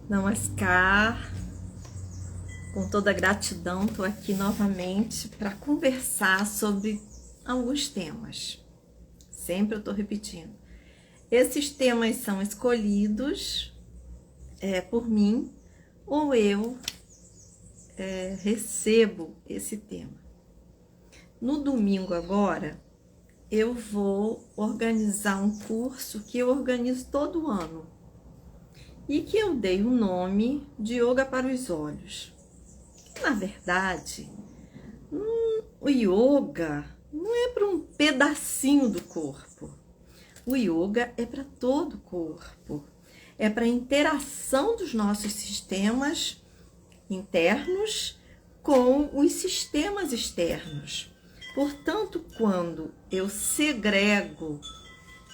Namaskar, com toda gratidão, estou aqui novamente para conversar sobre alguns temas. Sempre eu estou repetindo. Esses temas são escolhidos por mim ou eu recebo esse tema. No domingo agora, eu vou organizar um curso que eu organizo todo ano e que eu dei o nome de Yoga para os Olhos. Na verdade, o yoga não é para um pedacinho do corpo. O yoga é para todo o corpo. É para a interação dos nossos sistemas internos com os sistemas externos. Portanto, quando eu segrego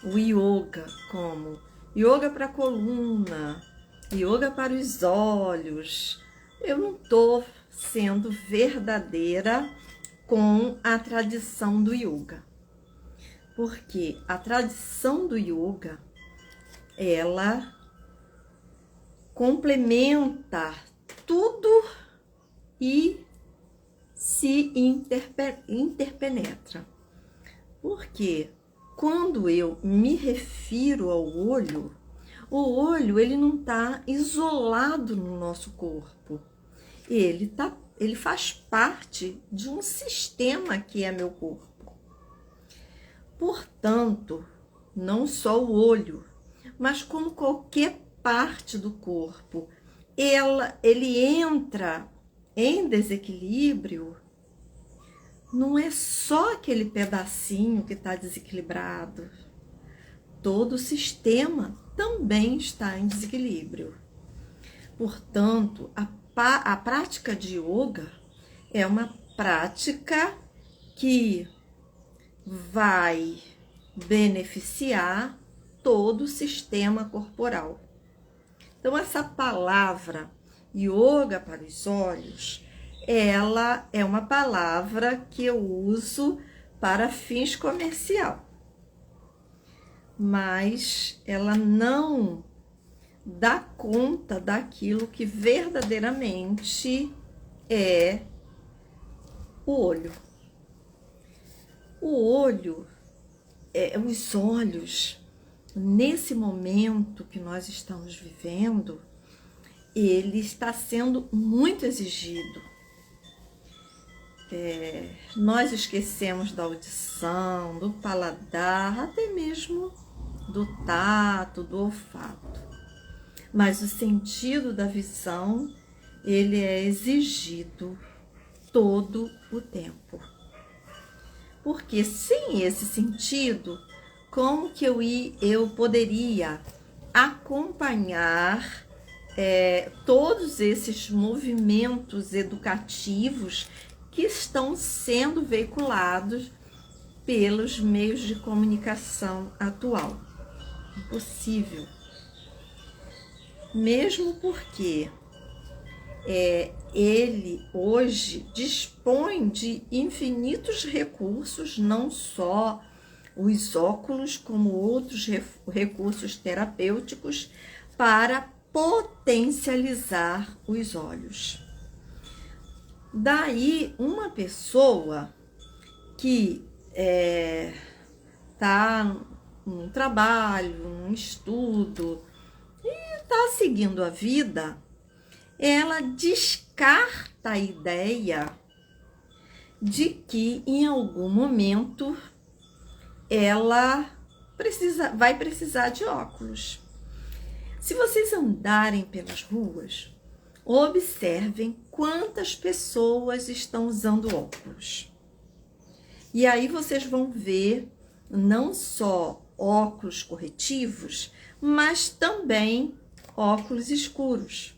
o yoga como yoga para a coluna, yoga para os olhos, eu não estou sendo verdadeira com a tradição do yoga. Porque a tradição do yoga, ela complementa tudo e se interpenetra. Porque quando eu me refiro ao olho, o olho ele não está isolado no nosso corpo. Ele faz parte de um sistema que é meu corpo. Portanto, não só o olho, mas como qualquer parte do corpo, ele entra em desequilíbrio. Não é só aquele pedacinho que está desequilibrado. Todo o sistema também está em desequilíbrio. Portanto, a prática de yoga é uma prática que vai beneficiar todo o sistema corporal. Então, essa palavra yoga para os olhos, ela é uma palavra que eu uso para fins comercial, mas ela não dá conta daquilo que verdadeiramente é o olho. O olho, os olhos, nesse momento que nós estamos vivendo, ele está sendo muito exigido. Nós esquecemos da audição, do paladar, até mesmo do tato, do olfato. Mas o sentido da visão, ele é exigido todo o tempo. Porque sem esse sentido, como que eu poderia acompanhar todos esses movimentos educativos que estão sendo veiculados pelos meios de comunicação atual? Impossível. Mesmo porque ele hoje dispõe de infinitos recursos, não só os óculos, como outros recursos terapêuticos para potencializar os olhos. Daí, uma pessoa que está num trabalho, num estudo, e está seguindo a vida, ela descarta a ideia de que em algum momento ela vai precisar de óculos. Se vocês andarem pelas ruas, observem quantas pessoas estão usando óculos. E aí vocês vão ver não só óculos corretivos, mas também óculos escuros.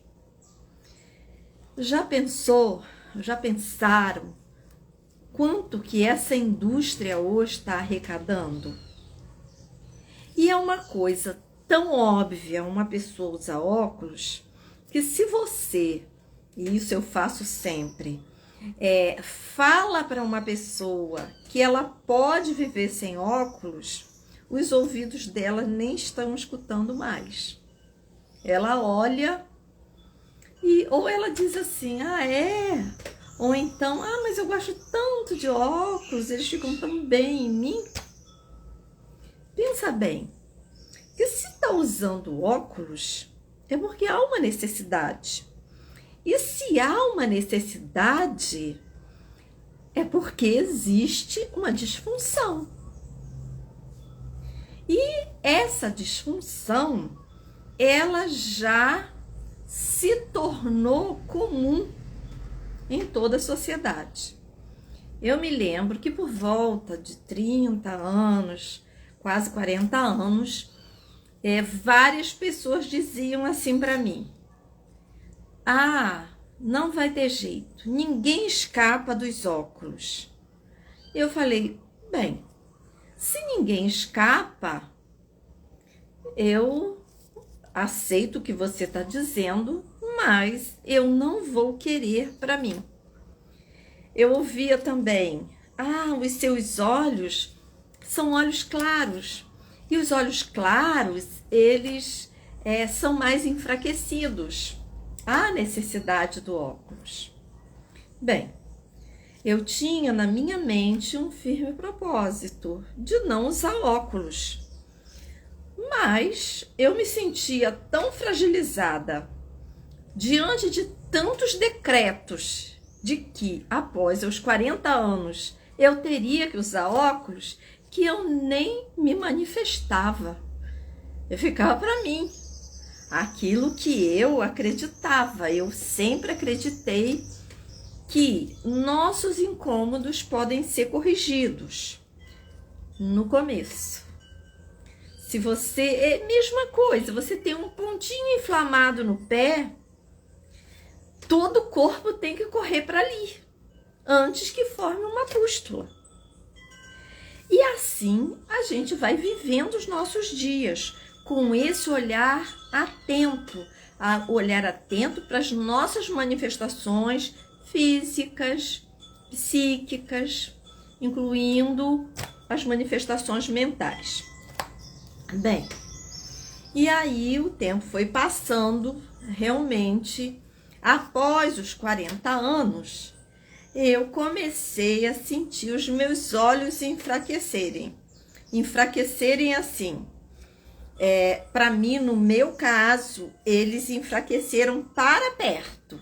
Já pensaram quanto que essa indústria hoje está arrecadando? E é uma coisa tão óbvia uma pessoa usar óculos, que se você, e isso eu faço sempre, fala para uma pessoa que ela pode viver sem óculos, os ouvidos dela nem estão escutando mais. Ela olha Ou ela diz assim, ah, é? Ou então, ah, mas eu gosto tanto de óculos, eles ficam tão bem em mim. Pensa bem, que se está usando óculos, é porque há uma necessidade. E se há uma necessidade, é porque existe uma disfunção. E essa disfunção, ela já se tornou comum em toda a sociedade. Eu me lembro que por volta de 30 anos, quase 40 anos, várias pessoas diziam assim para mim: ah, não vai ter jeito, ninguém escapa dos óculos. Eu falei, bem, se ninguém escapa, eu aceito o que você está dizendo, mas eu não vou querer para mim. Eu ouvia também, ah, os seus olhos são olhos claros. E os olhos claros, eles são mais enfraquecidos. Há necessidade do óculos. Bem, eu tinha na minha mente um firme propósito de não usar óculos. Mas eu me sentia tão fragilizada diante de tantos decretos de que após os 40 anos eu teria que usar óculos, que eu nem me manifestava. Eu ficava para mim. Aquilo que eu acreditava, eu sempre acreditei que nossos incômodos podem ser corrigidos no começo. Se você, é a mesma coisa, você tem um pontinho inflamado no pé, todo o corpo tem que correr para ali, antes que forme uma pústula. E assim a gente vai vivendo os nossos dias, com esse olhar atento para as nossas manifestações físicas, psíquicas, incluindo as manifestações mentais. Bem, e aí o tempo foi passando, realmente, após os 40 anos, eu comecei a sentir os meus olhos enfraquecerem. Enfraquecerem assim. Para mim, no meu caso, eles enfraqueceram para perto.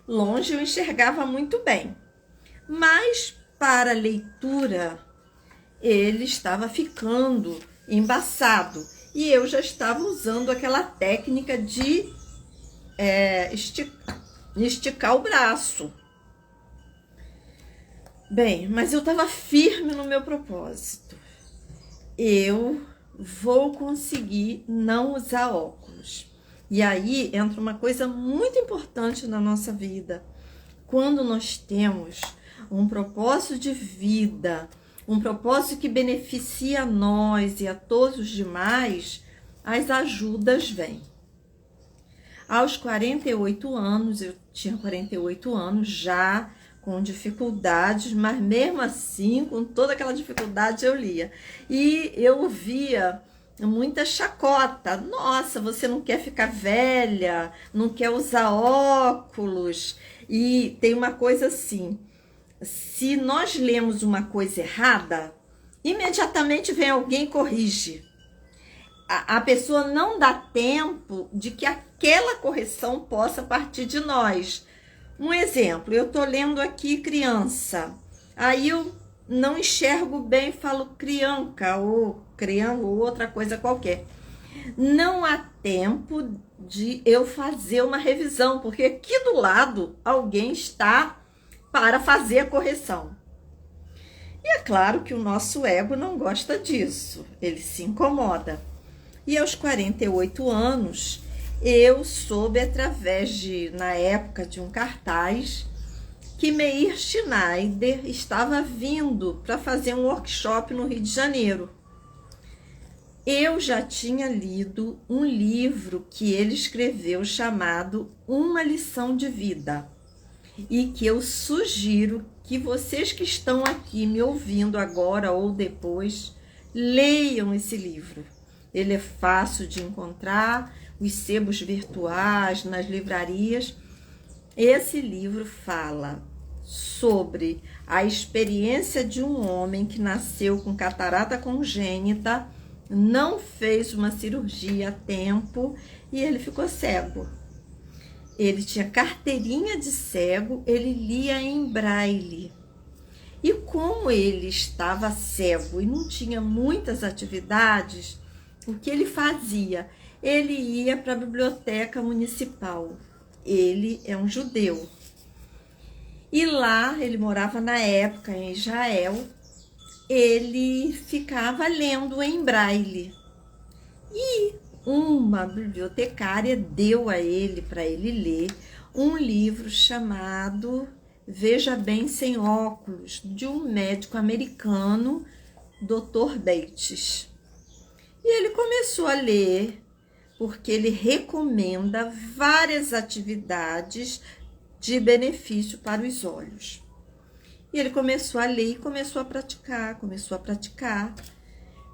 Longe eu enxergava muito bem. Mas para leitura, ele estava ficando embaçado. E eu já estava usando aquela técnica de esticar o braço. Bem, mas eu estava firme no meu propósito. Eu vou conseguir não usar óculos. E aí entra uma coisa muito importante na nossa vida. Quando nós temos um propósito de vida, um propósito que beneficia a nós e a todos os demais, as ajudas vêm. Aos 48 anos, eu tinha 48 anos já, com dificuldades, mas mesmo assim, com toda aquela dificuldade, eu lia. E eu ouvia muita chacota. Nossa, você não quer ficar velha, não quer usar óculos. E tem uma coisa assim, se nós lemos uma coisa errada, imediatamente vem alguém e corrige. A pessoa não dá tempo de que aquela correção possa partir de nós. Um exemplo, eu estou lendo aqui criança, aí eu não enxergo bem, falo crianca ou criança ou outra coisa qualquer. Não há tempo de eu fazer uma revisão, porque aqui do lado alguém está para fazer a correção. E é claro que o nosso ego não gosta disso, ele se incomoda. E aos 48 anos, eu soube através na época de um cartaz, que Meir Schneider estava vindo para fazer um workshop no Rio de Janeiro. Eu já tinha lido um livro que ele escreveu chamado Uma Lição de Vida, e que eu sugiro que vocês que estão aqui me ouvindo agora ou depois, leiam esse livro. Ele é fácil de encontrar, os sebos virtuais, nas livrarias, Esse livro fala sobre a experiência de um homem que nasceu com catarata congênita, não fez uma cirurgia a tempo e ele ficou cego. Ele tinha carteirinha de cego, ele lia em braille. E como ele estava cego e não tinha muitas atividades, o que ele fazia? Ele ia para a biblioteca municipal. Ele é um judeu. E lá, ele morava na época em Israel, ele ficava lendo em braille. E uma bibliotecária deu a ele, para ele ler, um livro chamado Veja Bem Sem Óculos, de um médico americano, Dr. Bates. E ele começou a ler, porque ele recomenda várias atividades de benefício para os olhos. E ele começou a ler e começou a praticar.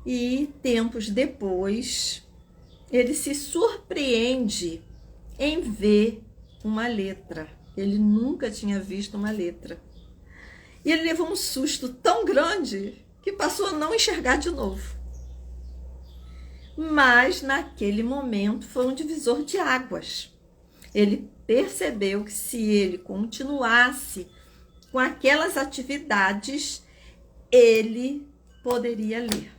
E tempos depois, ele se surpreende em ver uma letra. Ele nunca tinha visto uma letra. E ele levou um susto tão grande que passou a não enxergar de novo. Mas naquele momento foi um divisor de águas. Ele percebeu que se ele continuasse com aquelas atividades, ele poderia ler.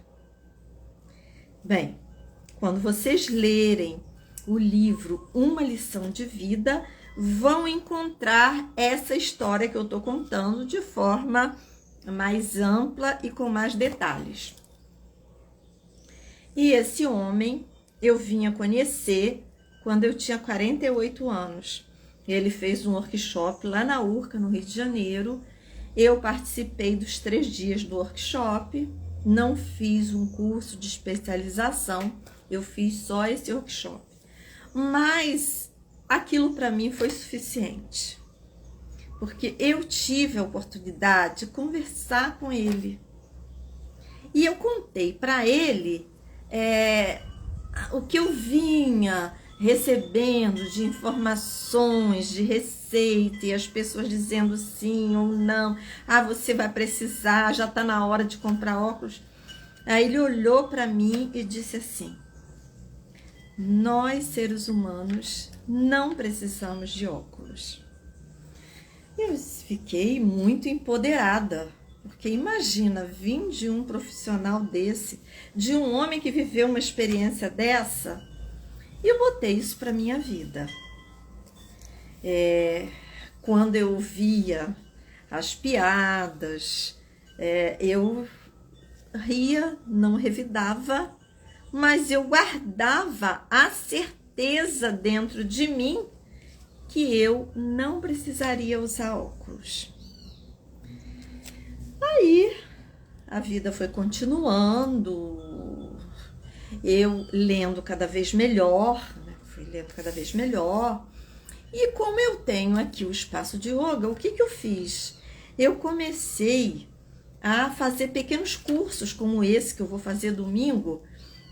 Bem, quando vocês lerem o livro Uma Lição de Vida, vão encontrar essa história que eu estou contando de forma mais ampla e com mais detalhes. E esse homem eu vim a conhecer quando eu tinha 48 anos. Ele fez um workshop lá na Urca, no Rio de Janeiro. Eu participei dos 3 dias do workshop, não fiz um curso de especialização, eu fiz só esse workshop. Mas aquilo para mim foi suficiente, porque eu tive a oportunidade de conversar com ele. E eu contei para ele o que eu vinha recebendo de informações, de receita, e as pessoas dizendo sim ou não. Ah, você vai precisar, já está na hora de comprar óculos. Aí ele olhou para mim e disse assim: nós, seres humanos, não precisamos de óculos. Eu fiquei muito empoderada, porque imagina, vim de um profissional desse, de um homem que viveu uma experiência dessa, e eu botei isso para minha vida. Quando eu via as piadas, eu ria, não revidava, mas eu guardava a certeza dentro de mim que eu não precisaria usar óculos. Aí a vida foi continuando, eu lendo cada vez melhor, fui lendo cada vez melhor. E como eu tenho aqui o espaço de yoga, o que eu fiz? Eu comecei a fazer pequenos cursos como esse que eu vou fazer domingo,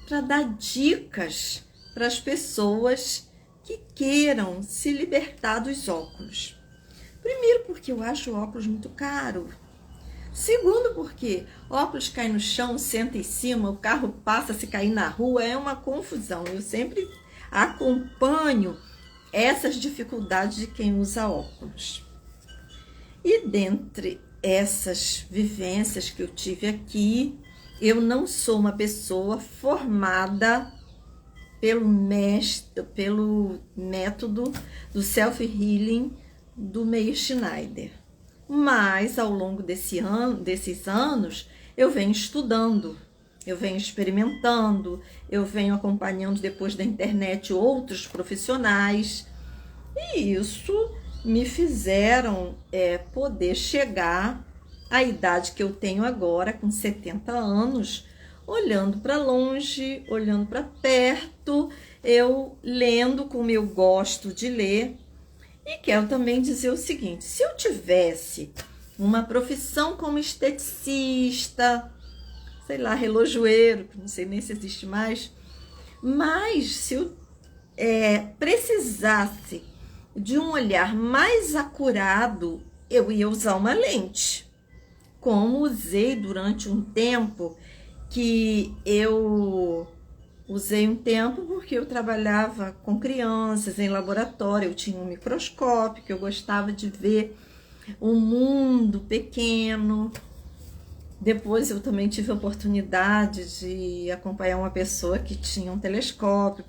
para dar dicas para as pessoas que queiram se libertar dos óculos. Primeiro, porque eu acho o óculos muito caro. Segundo, porque óculos cai no chão, senta em cima, o carro passa, se cair na rua, é uma confusão. Eu sempre acompanho essas dificuldades de quem usa óculos. E dentre essas vivências que eu tive aqui, eu não sou uma pessoa formada pelo método do self-healing do Meir Schneider. Mas, ao longo desses anos, eu venho estudando, eu venho experimentando, eu venho acompanhando depois da internet outros profissionais. E isso me fizeram poder chegar à idade que eu tenho agora, com 70 anos, olhando para longe, olhando para perto, eu lendo como eu gosto de ler. E quero também dizer o seguinte: se eu tivesse uma profissão como esteticista, sei lá, relojoeiro, não sei nem se existe mais, mas se eu precisasse de um olhar mais acurado, eu ia usar uma lente. Como usei durante um tempo, que eu usei um tempo porque eu trabalhava com crianças em laboratório, eu tinha um microscópio, que eu gostava de ver um mundo pequeno. Depois eu também tive a oportunidade de acompanhar uma pessoa que tinha um telescópio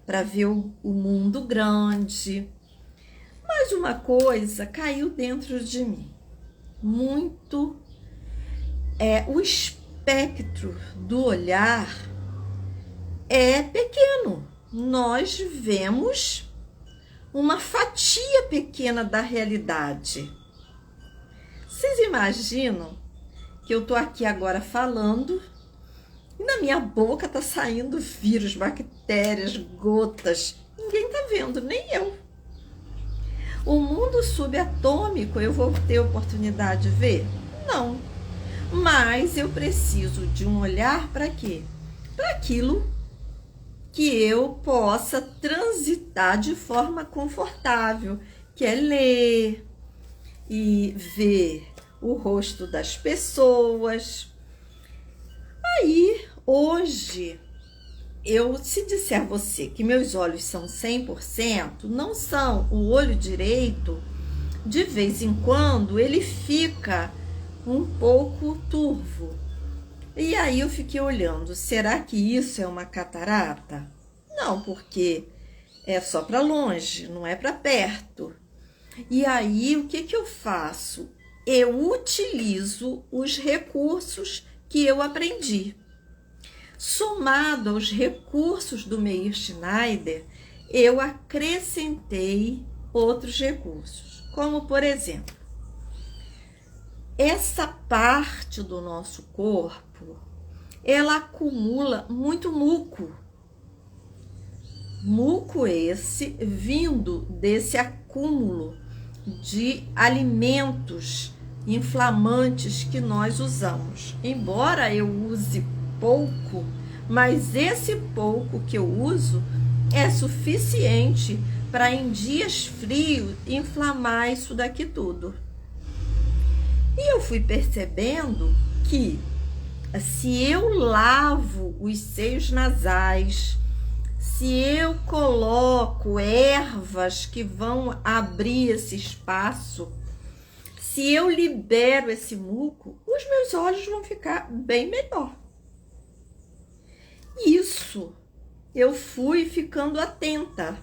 para ver o mundo grande. Mas uma coisa caiu dentro de mim. O espectro do olhar é pequeno. Nós vemos uma fatia pequena da realidade. Vocês imaginam que eu tô aqui agora falando e na minha boca tá saindo vírus, bactérias, gotas. Ninguém tá vendo, nem eu. O mundo subatômico eu vou ter oportunidade de ver? Não. Mas eu preciso de um olhar para quê? Para aquilo que eu possa transitar de forma confortável, que é ler e ver o rosto das pessoas. Aí, hoje, se disser a você que meus olhos são 100%, não são. O olho direito, de vez em quando, ele fica um pouco turvo. E aí eu fiquei olhando, será que isso é uma catarata? Não, porque é só para longe, não é para perto. E aí o que eu faço? Eu utilizo os recursos que eu aprendi. Somado aos recursos do Meir Schneider, eu acrescentei outros recursos, como por exemplo, essa parte do nosso corpo, ela acumula muito muco. Muco esse vindo desse acúmulo de alimentos inflamantes que nós usamos. Embora eu use pouco, mas esse pouco que eu uso é suficiente para em dias frios inflamar isso daqui tudo. E eu fui percebendo que se eu lavo os seios nasais, se eu coloco ervas que vão abrir esse espaço, se eu libero esse muco, os meus olhos vão ficar bem melhor. Isso eu fui ficando atenta,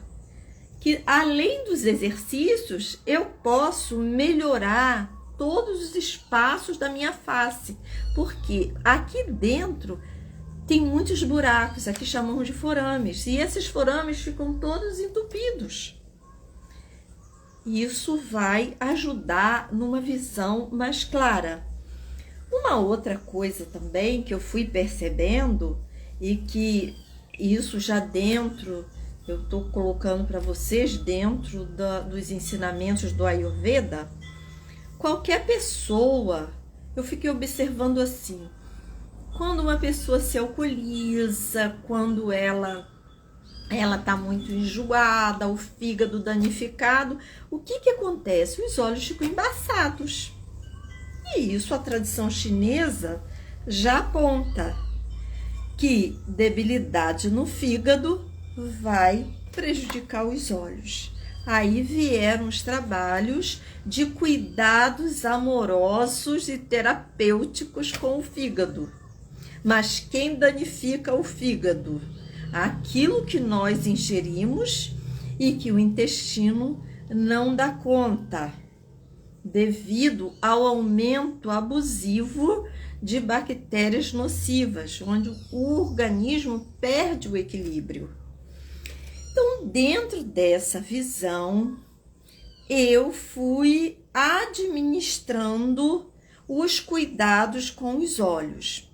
que além dos exercícios, eu posso melhorar todos os espaços da minha face, porque aqui dentro tem muitos buracos, aqui chamamos de forames, e esses forames ficam todos entupidos. Isso vai ajudar numa visão mais clara. Uma outra coisa também que eu fui percebendo, e que isso já dentro, eu estou colocando para vocês dentro dos ensinamentos do Ayurveda, qualquer pessoa, eu fiquei observando assim, quando uma pessoa se alcooliza, quando ela está muito enjoada, o fígado danificado, o que acontece? Os olhos ficam embaçados. E isso a tradição chinesa já aponta que debilidade no fígado vai prejudicar os olhos. Aí vieram os trabalhos de cuidados amorosos e terapêuticos com o fígado. Mas quem danifica o fígado? Aquilo que nós ingerimos e que o intestino não dá conta, devido ao aumento abusivo de bactérias nocivas, onde o organismo perde o equilíbrio. Então, dentro dessa visão, eu fui administrando os cuidados com os olhos.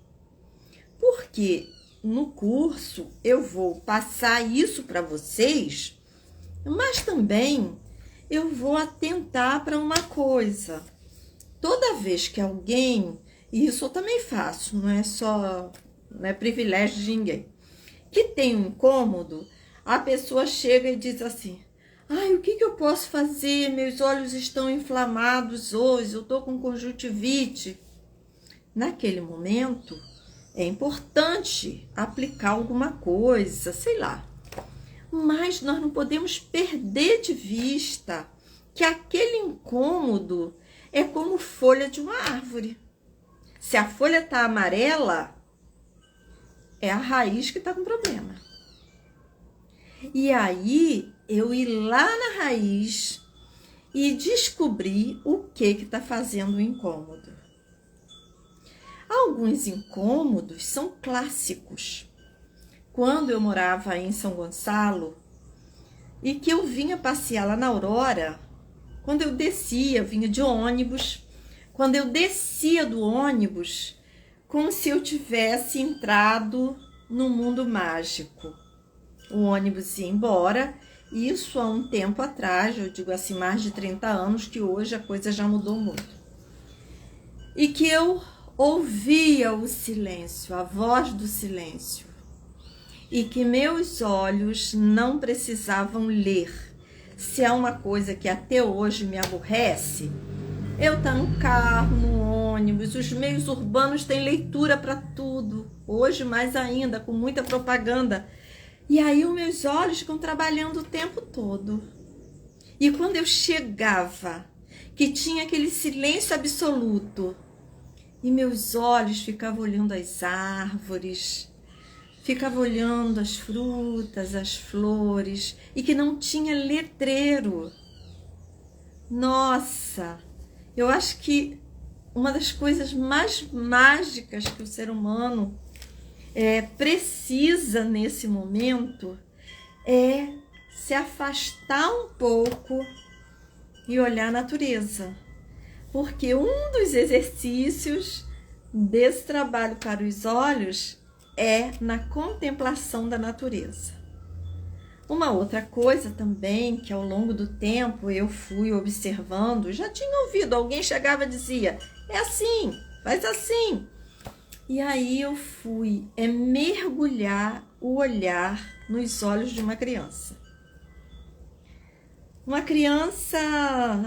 Porque no curso eu vou passar isso para vocês, mas também eu vou atentar para uma coisa. Toda vez que alguém, e isso eu também faço, não é privilégio de ninguém, que tem um incômodo, a pessoa chega e diz assim: Ai, o que eu posso fazer? Meus olhos estão inflamados hoje, eu estou com conjuntivite. Naquele momento, é importante aplicar alguma coisa, sei lá. Mas nós não podemos perder de vista que aquele incômodo é como folha de uma árvore. Se a folha está amarela, é a raiz que está com problema. E aí, eu ir lá na raiz e descobrir o que está fazendo o incômodo. Alguns incômodos são clássicos. Quando eu morava em São Gonçalo e que eu vinha passear lá na Aurora, quando eu descia, eu vinha de ônibus, quando eu descia do ônibus, como se eu tivesse entrado no mundo mágico. O ônibus ia embora, isso há um tempo atrás, eu digo assim, mais de 30 anos, que hoje a coisa já mudou muito. E que eu ouvia o silêncio, a voz do silêncio. E que meus olhos não precisavam ler. Se é uma coisa que até hoje me aborrece, eu estou no carro, no ônibus, os meios urbanos têm leitura para tudo. Hoje mais ainda, com muita propaganda. E aí os meus olhos ficam trabalhando o tempo todo. E quando eu chegava, que tinha aquele silêncio absoluto, e meus olhos ficavam olhando as árvores, ficava olhando as frutas, as flores, e que não tinha letreiro. Nossa, eu acho que uma das coisas mais mágicas que o ser humano precisa nesse momento é se afastar um pouco e olhar a natureza. Porque um dos exercícios desse trabalho para os olhos é na contemplação da natureza. Uma outra coisa também que ao longo do tempo eu fui observando, já tinha ouvido, alguém chegava e dizia, é assim, faz assim. E aí eu fui mergulhar o olhar nos olhos de uma criança. Uma criança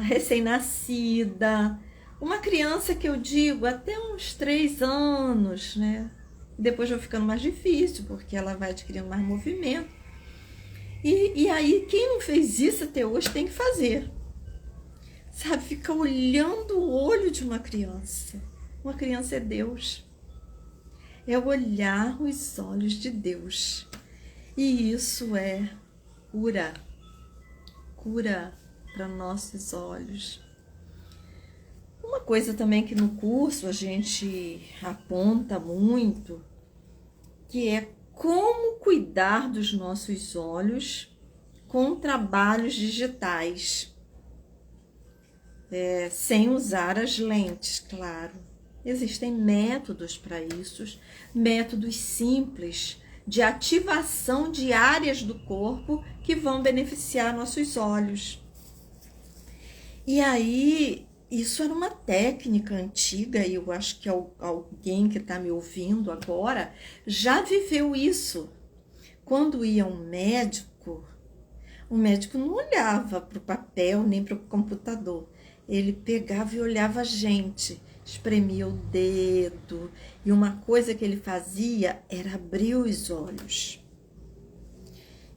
recém-nascida, uma criança que eu digo até uns 3 anos, né? Depois vai ficando mais difícil, porque ela vai adquirindo mais movimento. E aí, quem não fez isso até hoje tem que fazer. Sabe, ficar olhando o olho de uma criança. Uma criança é Deus. É olhar os olhos de Deus. E isso é cura. Cura para nossos olhos. Uma coisa também que no curso a gente aponta muito, que é como cuidar dos nossos olhos com trabalhos digitais, sem usar as lentes, claro. Existem métodos para isso, métodos simples de ativação de áreas do corpo que vão beneficiar nossos olhos. E aí, isso era uma técnica antiga, e eu acho que alguém que está me ouvindo agora já viveu isso. Quando ia um médico, o médico não olhava para o papel nem para o computador. Ele pegava e olhava a gente, espremia o dedo, e uma coisa que ele fazia era abrir os olhos.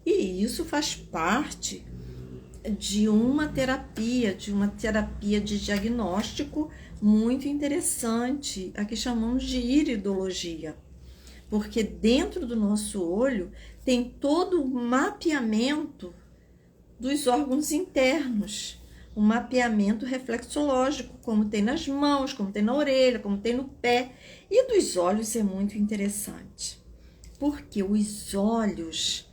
E isso faz parte de uma terapia de diagnóstico muito interessante, a que chamamos de iridologia, porque dentro do nosso olho tem todo o mapeamento dos órgãos internos, um mapeamento reflexológico, como tem nas mãos, como tem na orelha, como tem no pé, e dos olhos é muito interessante, porque os olhos,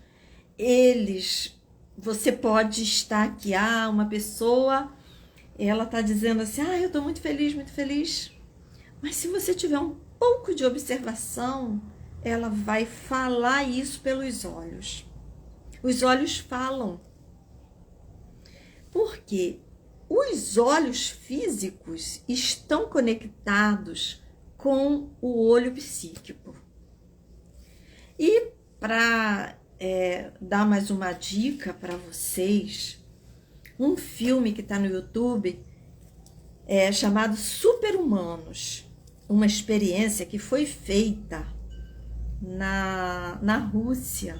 você pode estar aqui, uma pessoa, ela está dizendo assim, eu estou muito feliz. Mas se você tiver um pouco de observação, ela vai falar isso pelos olhos. Os olhos falam. Porque os olhos físicos estão conectados com o olho psíquico. E para dar mais uma dica para vocês, um filme que está no YouTube chamado Super-Humanos, uma experiência que foi feita na Rússia.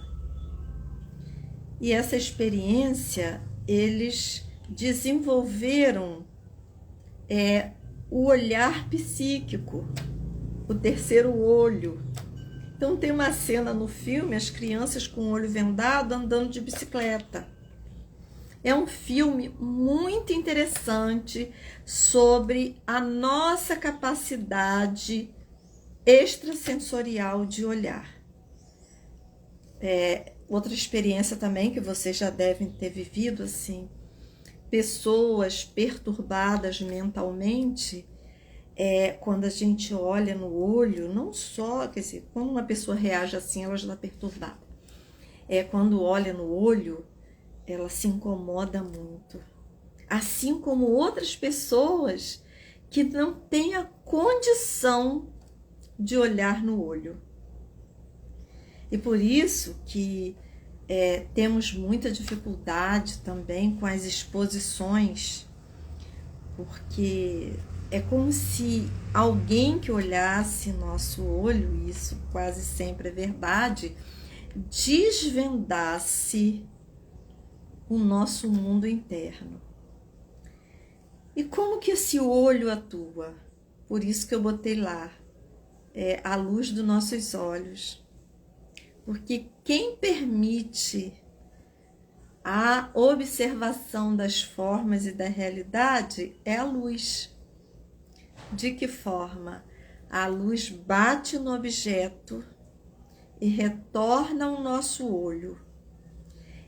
E essa experiência, eles desenvolveram o olhar psíquico, o terceiro olho. Então tem uma cena no filme, as crianças com o olho vendado andando de bicicleta. É um filme muito interessante sobre a nossa capacidade extrasensorial de olhar. Outra experiência também que vocês já devem ter vivido, assim, pessoas perturbadas mentalmente, quando a gente olha no olho, não só, quer dizer, quando uma pessoa reage assim, ela já está perturbada. Quando olha no olho, ela se incomoda muito. Assim como outras pessoas que não têm a condição de olhar no olho. E por isso que temos muita dificuldade também com as exposições, porque é como se alguém que olhasse nosso olho, e isso quase sempre é verdade, desvendasse o nosso mundo interno. E como que esse olho atua? Por isso que eu botei lá, a luz dos nossos olhos. Porque quem permite a observação das formas e da realidade é a luz. De que forma? A luz bate no objeto e retorna ao nosso olho.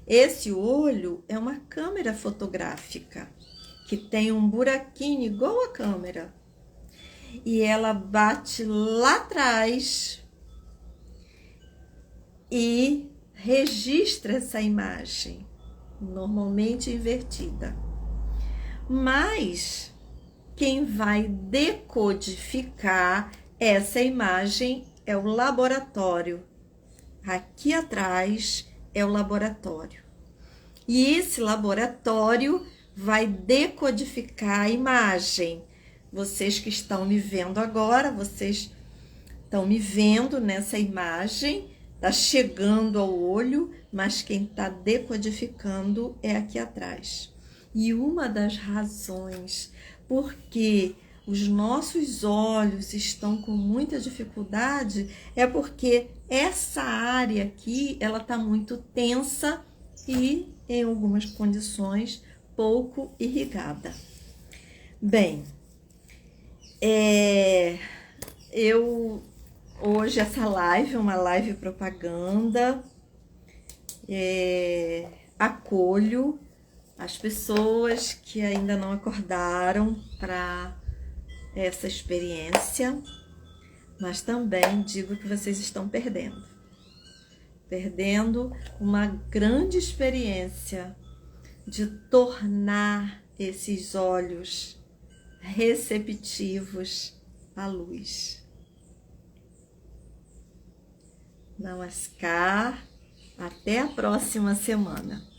Esse olho é uma câmera fotográfica que tem um buraquinho igual a câmera. E ela bate lá atrás e registra essa imagem, normalmente invertida. Mas quem vai decodificar essa imagem é o laboratório. Aqui atrás é o laboratório. E esse laboratório vai decodificar a imagem. Vocês que estão me vendo agora, vocês estão me vendo nessa imagem, está chegando ao olho, mas quem está decodificando é aqui atrás. E uma das razões porque os nossos olhos estão com muita dificuldade é porque essa área aqui, ela está muito tensa e, em algumas condições, pouco irrigada. Bem, hoje essa live é uma live propaganda, acolho as pessoas que ainda não acordaram para essa experiência, mas também digo que vocês estão perdendo uma grande experiência de tornar esses olhos receptivos à luz. Namaskar, até a próxima semana.